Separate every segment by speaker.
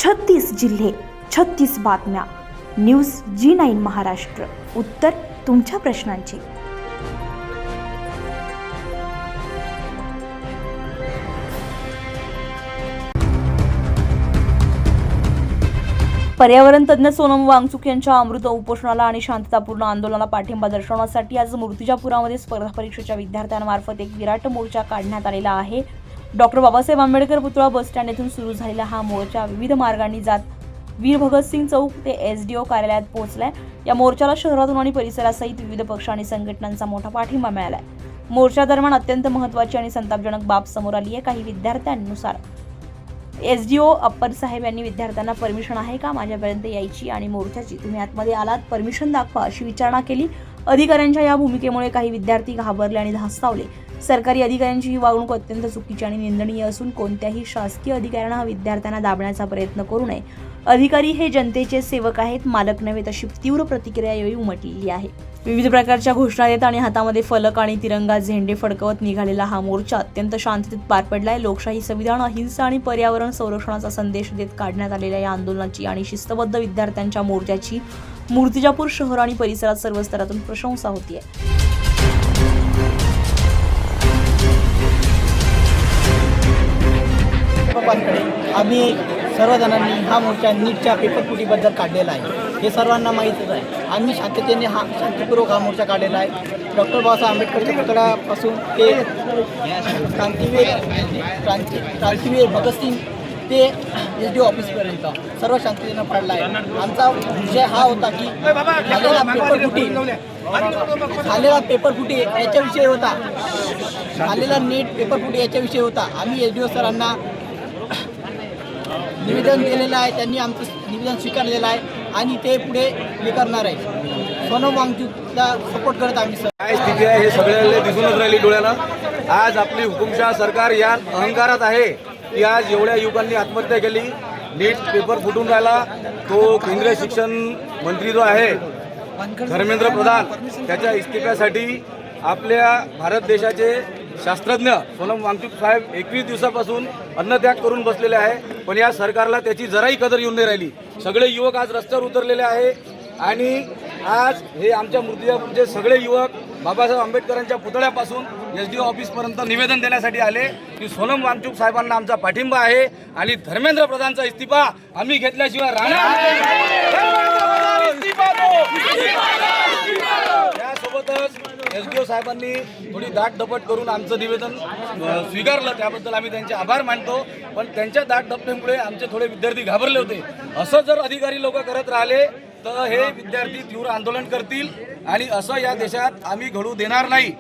Speaker 1: 36 जिल्हे, 36 बातम्या. News G9 Maharashtra. उत्तर तुमच्या प्रश्नांची. पर्यावरण तज्ञ सोनम वांगचुक यांच्या अमृत उपोषणाला आणि शांततापूर्ण आंदोलनाला पाठिंबा दर्शवण्यासाठी आज मूर्तिजापुरामध्ये स्पर्धा परीक्षेच्या विद्यार्थ्यांमार्फत एक विराट मोर्चा काढण्यात आलेला आहे. डॉक्टर बाबासाहेब आंबेडकर पुतळा बस स्टँड येथून सुरू झालेला हा मोर्चा विविध मार्गांनी जात वीर भगतसिंग चौक ते SDO कार्यालयात पोहोचलाय. या मोर्चाला शहरातून आणि परिसरासहित विविध पक्ष आणि संघटनांचा मोठा पाठिंबा मिळालाय. मोर्चा दरम्यान अत्यंत महत्त्वाची आणि संतापजनक बाब समोर आली आहे. काही विद्यार्थ्यांनुसार SDO अप्पर साहेब यांनी विद्यार्थ्यांना परमिशन आहे का माझ्यापर्यंत यायची आणि मोर्चाची, तुम्ही आतमध्ये आलात परमिशन दाखवा अशी विचारणा केली. अधिकाऱ्यांच्या या भूमिकेमुळे काही विद्यार्थी घाबरले आणि धास्तावले. सरकारी अधिकाऱ्यांची ही वागणूक अत्यंत चुकीची आणि निंदनीय असून कोणत्याही शासकीय अधिकाऱ्यांना विद्यार्थ्यांना दाबण्याचा प्रयत्न करू नये. अधिकारी हे जनतेचे सेवक आहेत, मालक नव्हे, अशी तीव्र प्रतिक्रिया यावेळी उमटलेली आहे. विविध प्रकारच्या घोषणा देत आणि हातामध्ये फलक आणि तिरंगा झेंडे फडकवत निघालेला हा मोर्चा अत्यंत शांततेत पार पडलाय. लोकशाही, संविधान, अहिंसा आणि पर्यावरण संरक्षणाचा संदेश देत काढण्यात आलेल्या या आंदोलनाची आणि शिस्तबद्ध विद्यार्थ्यांच्या मोर्चाची मूर्तिजापूर शहर आणि परिसरात सर्व स्तरातून प्रशंसा होतीये.
Speaker 2: आम्ही सर्वजणांनी हा मोर्चा नीटच्या पेपरफुटीबद्दल काढलेला आहे. हे सर्वांना माहीतच आहे. आम्ही शांततेने शांतीपूर्वक हा मोर्चा काढलेला आहे. डॉक्टर बाबासाहेब आंबेडकरच्या पुतळ्यापासून ते क्रांतीवीर भगतसिंग ते SDO ऑफिसपर्यंत सर्व शांततेनं काढला आहे. आमचा विषय हा होता की झालेला पेपरफुटी याच्याविषयी होता. झालेला नीट पेपरफुटी याच्याविषयी होता. आम्ही SDO सरांना निवेदन दिलेलं आहे. त्यांनी आमचं निवेदन स्वीकारलेलं आहे आणि ते पुढे हे करणार आहे. सोनम वांगचुकला सपोर्ट करत आम्ही.
Speaker 3: काय स्थिती आहे हे सगळ्यांना दिसूनच राहिली डोळ्यानं. आज आपली हुकुमशाह सरकार या अहंकारात आहे की आज एवढ्या युवकांनी आत्महत्या केली. नीट पेपर फुटून राहिला. तो केंद्रीय शिक्षण मंत्री जो आहे धर्मेंद्र प्रधान, त्याच्या इस्तिफ्यासाठी आपल्या भारत देशाचे शास्त्रज्ञ सोनम वांगचुक साहेब 21 दिवसापासून अन्नत्याग करून बसलेले आहे. पण या सरकारला त्याची जराही कदर येऊन नाही राहिली. सगळे युवक आज रस्त्यावर उतरलेले आहे आणि आज हे आमच्या मूर्तिजापूरचे सगळे युवक बाबासाहेब आंबेडकरांच्या पुतळ्यापासून SDO ऑफिसपर्यंत निवेदन देण्यासाठी आले की सोनम वांगचुक साहेबांना आमचा पाठिंबा आहे आणि धर्मेंद्र प्रधानचा इस्तिफा आम्ही घेतल्याशिवाय यासोबतच SDO साहेबांनी थोडी दाटदपट करून आमचं निवेदन स्वीकारलं. त्याबद्दल आम्ही त्यांचे आभार मानतो. पण त्यांच्या दाटदपटेमुळे आमचे थोडे विद्यार्थी घाबरले होते. असं जर अधिकारी लोक करत राहिले तर हे विद्यार्थी तीव्र आंदोलन करतील आणि असं या देशात आम्ही घडू देणार नाही.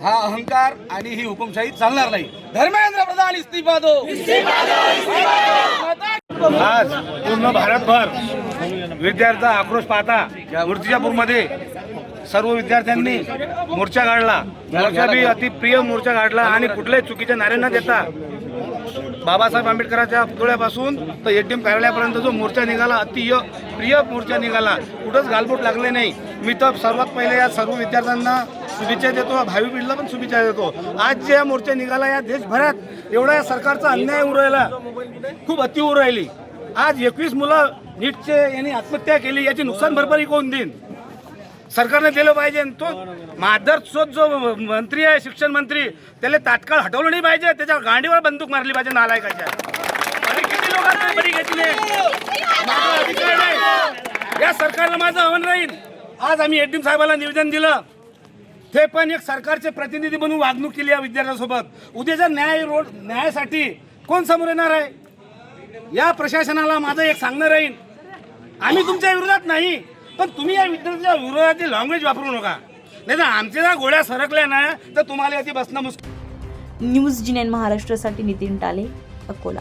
Speaker 3: हा अहंकार आणि ही हुकुमशाही चालणार नाही. धर्मेंद्र प्रधान इस्तीफा दो.
Speaker 4: आज पूर्ण भारतभर विद्यार्थ्यांचा आक्रोश पाहता मूर्तिजापूरमध्ये सर्व विद्यार्थ्यांनी मोर्चा काढला. मोर्चा बी अतिप्रिय मोर्चा काढला आणि कुठल्याही चुकीचे नारे न देता बाबासाहेब आंबेडकरांच्या पुतळ्यापासून तर ADM कार्यालयापर्यंत जो मोर्चा निघाला प्रिय मोर्चा निघाला. कुठंच गालबोट लागले नाही. मी तर सर्वात पहिले या सर्व विद्यार्थ्यांना शुभेच्छा देतो, भावी पिढीला पण शुभेच्छा देतो. आज जे मोर्चा निघाला या देशभरात एवढा या सरकारचा अन्याय होऊ राहिला, खूप अति होऊ राहिली. आज 21 मुलं नीटचे यांनी आत्महत्या केली. याची नुकसान भरपाई कोण देईन? सरकारने दिलं पाहिजे. तो माधरचोद जो मंत्री आहे, शिक्षण मंत्री, त्याला तात्काळ हटवलं नाही पाहिजे. त्याच्या गांडीवर बंदूक मारली पाहिजे नालायकाच्या. आणि किती लोकांना बरी घेतली या सरकारला माझं आव्हान राहील. आज आम्ही ADM साहेबांना निवेदन दिलं. ते पण एक सरकारचे प्रतिनिधी म्हणून वागणूक केली या विद्यार्थ्यांसोबत. उद्याच्या न्यायासाठी कोण समोर येणार आहे? या प्रशासनाला माझं एक सांगणं राहील, आम्ही तुमच्या विरोधात नाही, पण तुम्ही या विद्यार्थ्यांच्या विरोधातील लँग्वेज वापरू नका. नाही तर आमच्या जर गोळ्या सरकल्या ना तर तुम्हाला याची बसणं मुश्किल.
Speaker 1: न्यूज G9 महाराष्ट्रासाठी नितीन टाले, अकोला.